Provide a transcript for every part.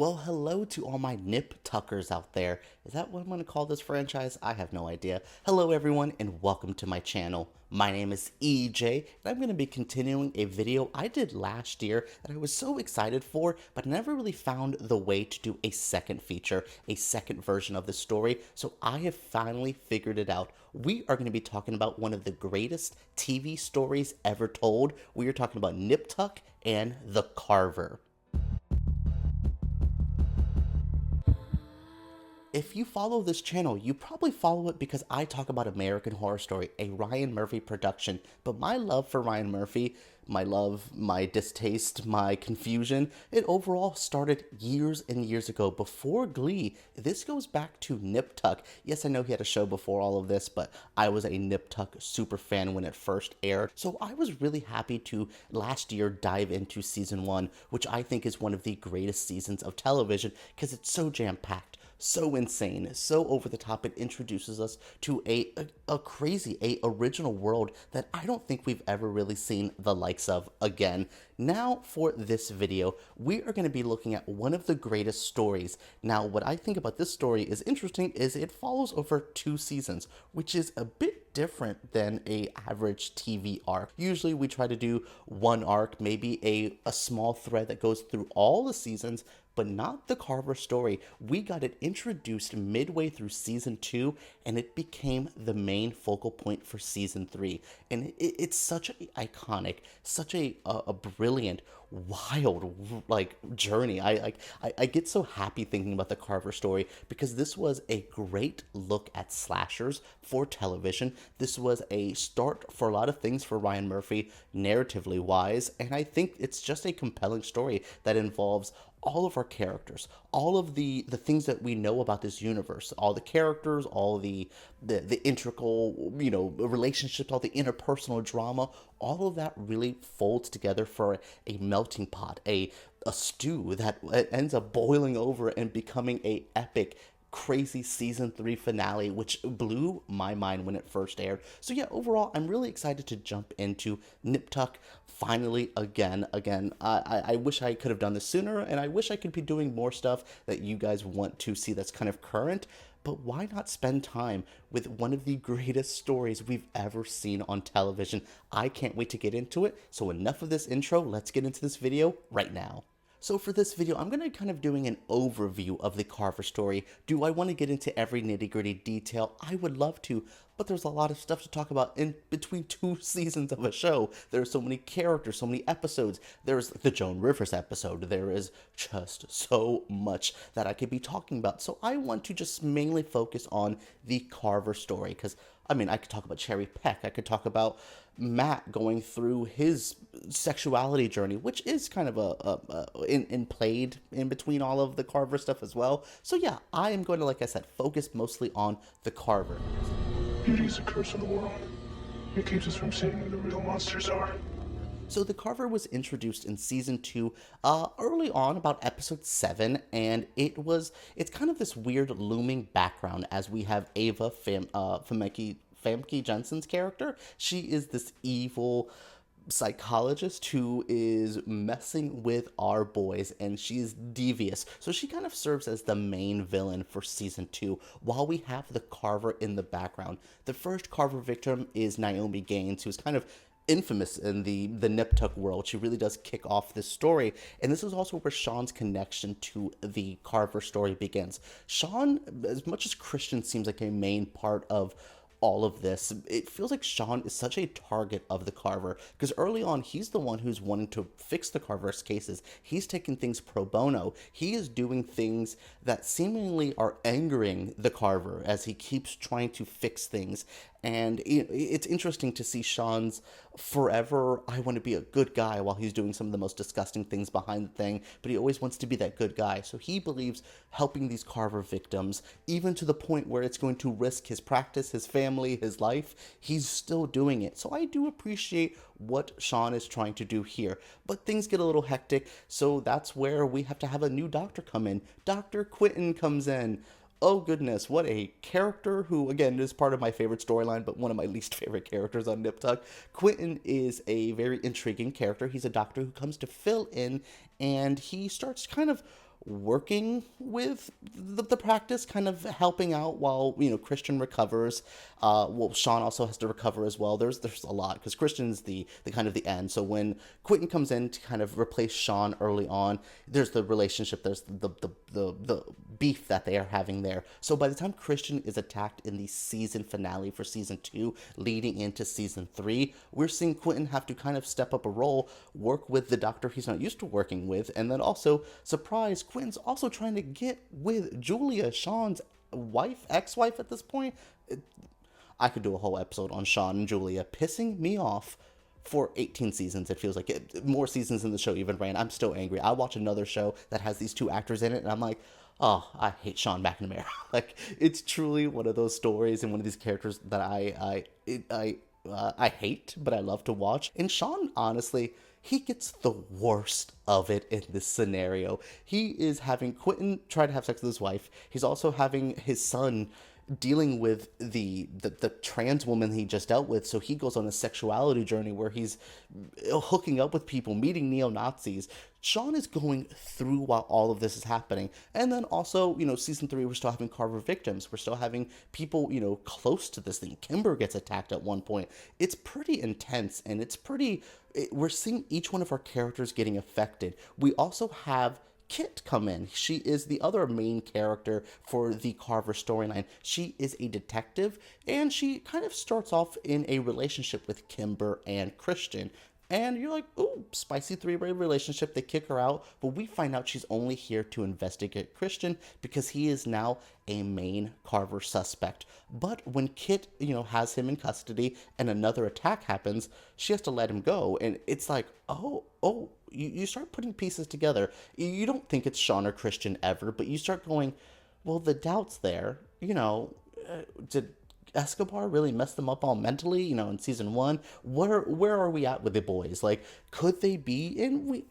Well, hello to all my nip tuckers out there. Is that what I'm going to call this franchise? I have no idea. Hello, everyone, and welcome to my channel. My name is EJ, and I'm going to be continuing a video I did last year that I was so excited for, but never really found the way to do a second feature, a second version of the story, so I have finally figured it out. We are going to be talking about one of the greatest TV stories ever told. We are talking about Nip Tuck and The Carver. If you follow this channel, you probably follow it because I talk about American Horror Story, a Ryan Murphy production. But my love for Ryan Murphy, my love, my distaste, my confusion, it overall started years and years ago before Glee. This goes back to Nip Tuck. Yes, I know he had a show before all of this, but I was a Nip Tuck super fan when it first aired. So I was really happy to last year dive into season 1, which I think is one of the greatest seasons of television because it's so jam-packed. So insane, so over the top. It introduces us to a crazy, original world that I don't think we've ever really seen the likes of again. Now for this video, we are going to be looking at one of the greatest stories. Now what I think about this story is interesting is it follows over 2 seasons, which is a bit different than a average TV arc. Usually we try to do one arc, maybe a small thread that goes through all the seasons, but not the Carver story. We got it introduced midway through season 2, and it became the main focal point for season 3. And it's such an iconic, such a brilliant, wild journey. I get so happy thinking about the Carver story because this was a great look at slashers for television. This was a start for a lot of things for Ryan Murphy, narratively wise, and I think it's just a compelling story that involves all of our characters, all of the things that we know about this universe, all the characters, all the integral, relationships, all the interpersonal drama, all of that really folds together for a melting pot, a stew that ends up boiling over and becoming a epic, crazy season 3 finale, which blew my mind when it first aired. So yeah, overall, I'm really excited to jump into Nip Tuck finally again. I wish I could have done this sooner, and I wish I could be doing more stuff that you guys want to see that's kind of current. But why not spend time with one of the greatest stories we've ever seen on television? I can't wait to get into it. So enough of this intro, let's get into this video right now. So for this video, I'm going to kind of doing an overview of the Carver story. Do I want to get into every nitty-gritty detail? I would love to, but there's a lot of stuff to talk about in between 2 seasons of a show. There are so many characters, so many episodes. There's the Joan Rivers episode. There is just so much that I could be talking about. So I want to just mainly focus on the Carver story because, I mean, I could talk about Cherry Peck. I could talk about Matt going through his sexuality journey, which is kind of played in between all of the Carver stuff as well. So yeah, I am going to, like I said, focus mostly on the Carver. Beauty is a curse of the world. It keeps us from seeing who the real monsters are. So the Carver was introduced in season 2, early on, about episode 7, and it's kind of this weird looming background as we have Ava Famke Jensen's character. She is this evil psychologist who is messing with our boys, and she's devious. So she kind of serves as the main villain for season 2, while we have the Carver in the background. The first Carver victim is Naomi Gaines, who's kind of infamous in the Nip Tuck world. She really does kick off this story, and this is also where Sean's connection to the Carver story begins. Sean, as much as Christian seems like a main part of all of this, it feels like Sean is such a target of the Carver, because early on he's the one who's wanting to fix the Carver's cases. He's taking things pro bono. He is doing things that seemingly are angering the Carver as he keeps trying to fix things. And it's interesting to see Sean's forever, I want to be a good guy, while he's doing some of the most disgusting things behind the thing, but he always wants to be that good guy. So he believes helping these Carver victims, even to the point where it's going to risk his practice, his family, his life, he's still doing it. So I do appreciate what Sean is trying to do here, but things get a little hectic, so that's where we have to have a new doctor come in. Dr. Quentin comes in. Oh goodness, what a character who, again, is part of my favorite storyline, but one of my least favorite characters on Nip Tuck. Quentin is a very intriguing character. He's a doctor who comes to fill in, and he starts kind of working with the practice, kind of helping out while, Christian recovers. Well, Sean also has to recover as well. There's a lot, because Christian's the kind of the end. So when Quentin comes in to kind of replace Sean early on, there's the relationship, there's the beef that they are having there. So by the time Christian is attacked in the season finale for season 2, leading into season 3, we're seeing Quentin have to kind of step up a role, work with the doctor he's not used to working with, and then also, surprise, Quentin's also trying to get with Julia, Sean's wife, ex-wife at this point. I could do a whole episode on Sean and Julia pissing me off for 18 seasons. It feels like it, more seasons than the show even ran. I'm still angry. I watch another show that has these 2 actors in it, and I'm like, oh, I hate Sean McNamara. Like, it's truly one of those stories and one of these characters that I hate, but I love to watch. And Sean, honestly, he gets the worst of it in this scenario. He is having Quentin try to have sex with his wife. He's also having his son dealing with the trans woman he just dealt with. So he goes on a sexuality journey where he's hooking up with people, meeting neo-Nazis. Sean is going through while all of this is happening. And then also, season 3, we're still having Carver victims. We're still having people, close to this thing. Kimber gets attacked at one point. It's pretty intense, and we're seeing each one of our characters getting affected. We also have Kit come in. She is the other main character for the Carver storyline. She is a detective, and she kind of starts off in a relationship with Kimber and Christian. And you're like, ooh, spicy 3-way relationship. They kick her out, but we find out she's only here to investigate Christian because he is now a main Carver suspect. But when Kit, has him in custody and another attack happens, she has to let him go. And it's like, you start putting pieces together. You don't think it's Sean or Christian ever, but you start going, well, the doubt's there. Did Escobar really messed them up all mentally, in season 1? Where are we at with the boys? Like, could they be? And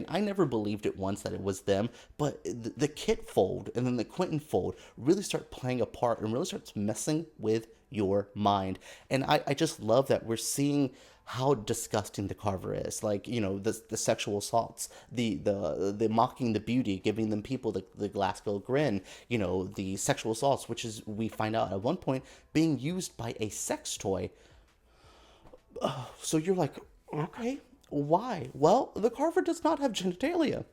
I never believed it once that it was them, but the Kit fold and then the Quentin fold really start playing a part and really starts messing with your mind. And I just love that we're seeing how disgusting the Carver is. Like, the sexual assaults, the mocking the beauty, giving them people the Glasgow grin, the sexual assaults, which is, we find out at one point, being used by a sex toy. So you're like, okay, why? Well, the Carver does not have genitalia.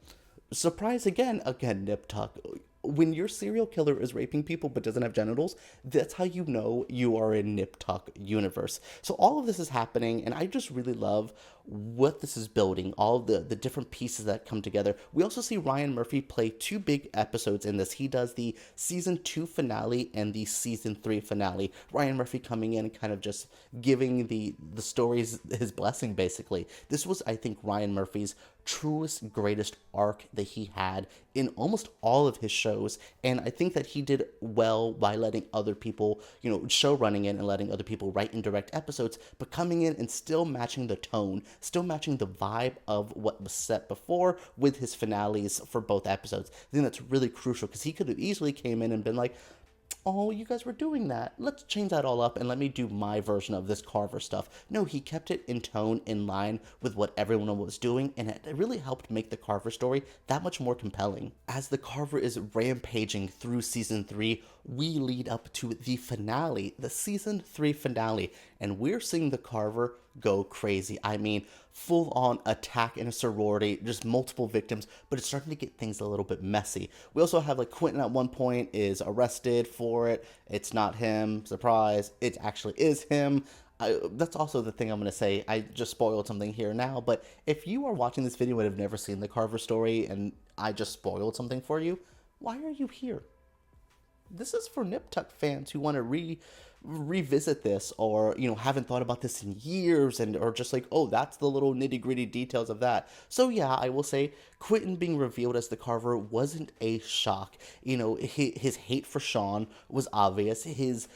Surprise again, nip tuck. When your serial killer is raping people but doesn't have genitals, that's how you know you are in Nip Tuck universe. So all of this is happening, and I just really love what this is building, all of the different pieces that come together. We also see Ryan Murphy play 2 big episodes in this. He does the season 2 finale and the season 3 finale. Ryan Murphy coming in and kind of just giving the stories his blessing, basically. This was, I think, Ryan Murphy's truest, greatest arc that he had in almost all of his shows, and I think that he did well by letting other people, show running in and letting other people write and direct episodes, but coming in and still matching the tone, still matching the vibe of what was set before with his finales for both episodes. I think that's really crucial, because he could have easily came in and been like, oh, you guys were doing that. Let's change that all up and let me do my version of this Carver stuff. No, he kept it in tone, in line with what everyone was doing, and it really helped make the Carver story that much more compelling. As the Carver is rampaging through season 3, we lead up to the finale, the season 3 finale, and we're seeing the Carver go crazy. I mean, full-on attack in a sorority, just multiple victims, but it's starting to get things a little bit messy. We also have, Quentin at one point is arrested for it. It's not him. Surprise. It actually is him. That's also the thing I'm going to say. I just spoiled something here now, but if you are watching this video and have never seen the Carver story and I just spoiled something for you, why are you here? This is for Nip Tuck fans who want to revisit this, or haven't thought about this in years, and or just like, oh, that's the little nitty-gritty details of that. So yeah, I will say Quentin being revealed as the Carver wasn't a shock. His hate for Sean was obvious. His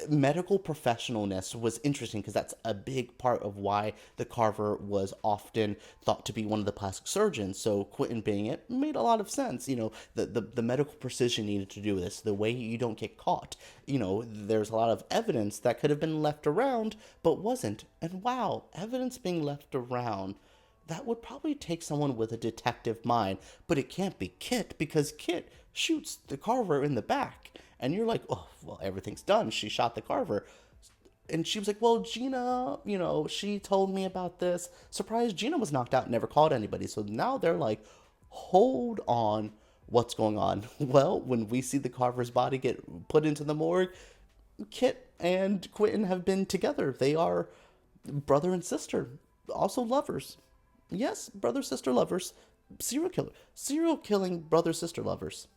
medical professionalness was interesting, because that's a big part of why the Carver was often thought to be one of the plastic surgeons. So Quentin being it made a lot of sense. The medical precision needed to do this, the way you don't get caught. There's a lot of evidence that could have been left around but wasn't. And wow, evidence being left around that would probably take someone with a detective mind, but it can't be Kit because Kit shoots the Carver in the back. And you're like, oh, well, everything's done. She shot the Carver. And she was like, well, Gina, she told me about this. Surprised Gina was knocked out and never called anybody. So now they're like, hold on, what's going on? Well, when we see the Carver's body get put into the morgue, Kit and Quentin have been together. They are brother and sister, also lovers. Yes, brother sister lovers. Serial killing brother sister lovers.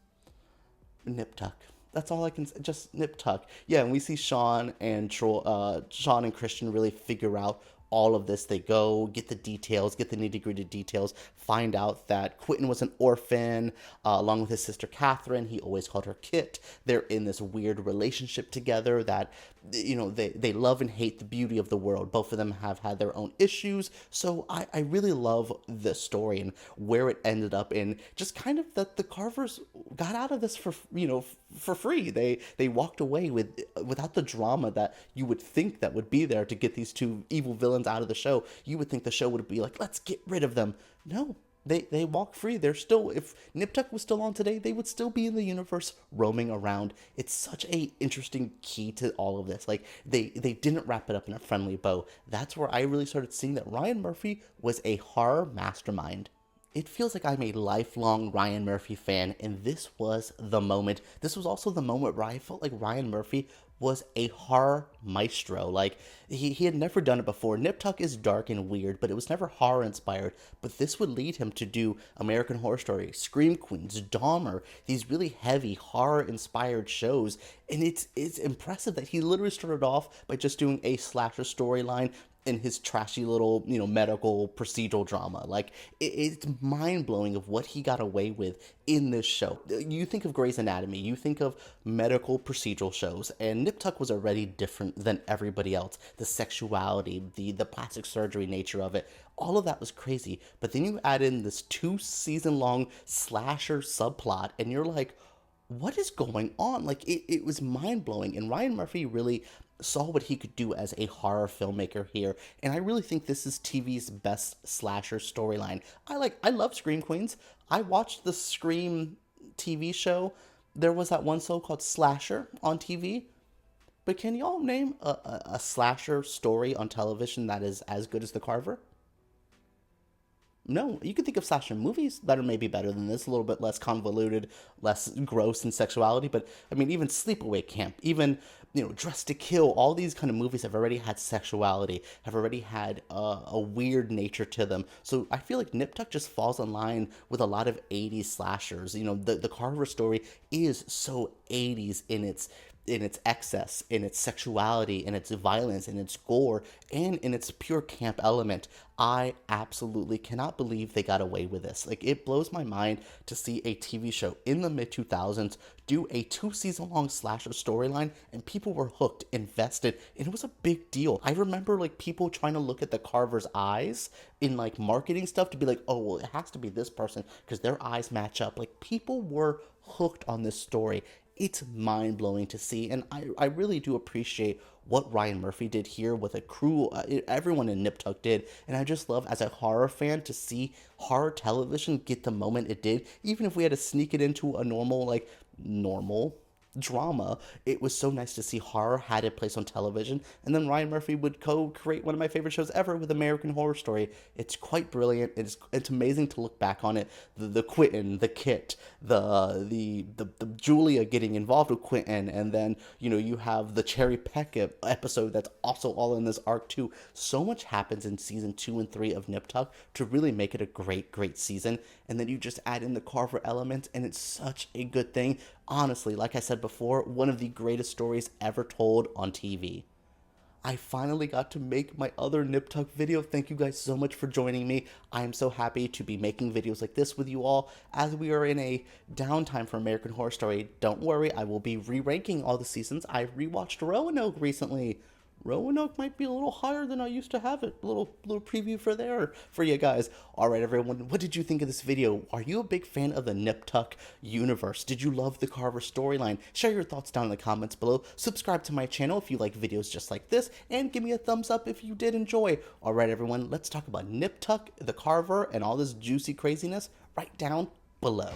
Nip tuck. That's all I can say. Just nip tuck. Yeah, and we see Sean and Sean and Christian really figure out all of this. They go get the details, get the nitty-gritty details, find out that Quentin was an orphan, along with his sister Catherine. He always called her Kit. They're in this weird relationship together that, they love and hate the beauty of the world. Both of them have had their own issues. So I really love the story and where it ended up in. Just kind of that the Carvers got out of this for free. They walked away without the drama that you would think that would be there to get these two evil villains out of the show. You would think the show would be like, let's get rid of them. No, they walk free. They're still, if Nip Tuck was still on today, they would still be in the universe roaming around. It's such a interesting key to all of this. Like, they didn't wrap it up in a friendly bow. That's where I really started seeing that Ryan Murphy was a horror mastermind. It feels like I'm a lifelong Ryan Murphy fan, and this was the moment. This was also the moment where I felt like Ryan Murphy was a horror maestro. Like, he had never done it before. Nip Tuck is dark and weird, but it was never horror inspired. But this would lead him to do American Horror Story, Scream Queens, Dahmer, these really heavy horror inspired shows. And it's impressive that he literally started off by just doing a slasher storyline in his trashy little, medical procedural drama. Like, it's mind-blowing of what he got away with in this show. You think of Grey's Anatomy, you think of medical procedural shows, and Nip Tuck was already different than everybody else. The sexuality, the plastic surgery nature of it, all of that was crazy. But then you add in this 2-season-long slasher subplot, and you're like, what is going on? Like, it was mind-blowing, and Ryan Murphy really saw what he could do as a horror filmmaker here, and I really think this is TV's best slasher storyline. I love Scream Queens. I watched the Scream TV show. There was that one show called Slasher on TV, but can y'all name a slasher story on television that is as good as The Carver? No, you can think of slasher movies that are maybe better than this, a little bit less convoluted, less gross in sexuality, but I mean, even Sleepaway Camp, even, Dressed to Kill, all these kind of movies have already had sexuality, have already had a weird nature to them. So I feel like Nip Tuck just falls in line with a lot of 80s slashers. The Carver story is so 80s in its excess, in its sexuality, in its violence, in its gore, and in its pure camp element. I absolutely cannot believe they got away with this. Like, it blows my mind to see a TV show in the mid-2000s do a 2-season-long slasher storyline, and people were hooked, invested, and it was a big deal. I remember, people trying to look at the Carver's eyes in, marketing stuff to be like, oh, well, it has to be this person because their eyes match up. People were hooked on this story. It's mind-blowing to see, and I really do appreciate what Ryan Murphy did here with a crew, everyone in Nip Tuck did, and I just love, as a horror fan, to see horror television get the moment it did, even if we had to sneak it into a normal drama. It was so nice to see horror had a place on television, and then Ryan Murphy would co-create one of my favorite shows ever with American Horror Story. It's quite brilliant. It's amazing to look back on it. The Quentin, the Kit, the Julia getting involved with Quentin, and then you have the Cherry Peck episode that's also all in this arc too. So much happens in season 2 and 3 of Nip Tuck to really make it a great season, and then you just add in the Carver element, and it's such a good thing. Honestly, like I said before, one of the greatest stories ever told on TV. I finally got to make my other Nip Tuck video. Thank you guys so much for joining me. I am so happy to be making videos like this with you all as we are in a downtime for American Horror Story. Don't worry, I will be re-ranking all the seasons. I rewatched Roanoke recently. Roanoke might be a little higher than I used to have it. A little preview for you guys. All right, everyone, what did you think of this video? Are you a big fan of the Nip Tuck universe? Did you love the Carver storyline? Share your thoughts down in the comments below. Subscribe to my channel if you like videos just like this, and give me a thumbs up if you did enjoy. All right, everyone, let's talk about Nip Tuck, the Carver, and all this juicy craziness right down below.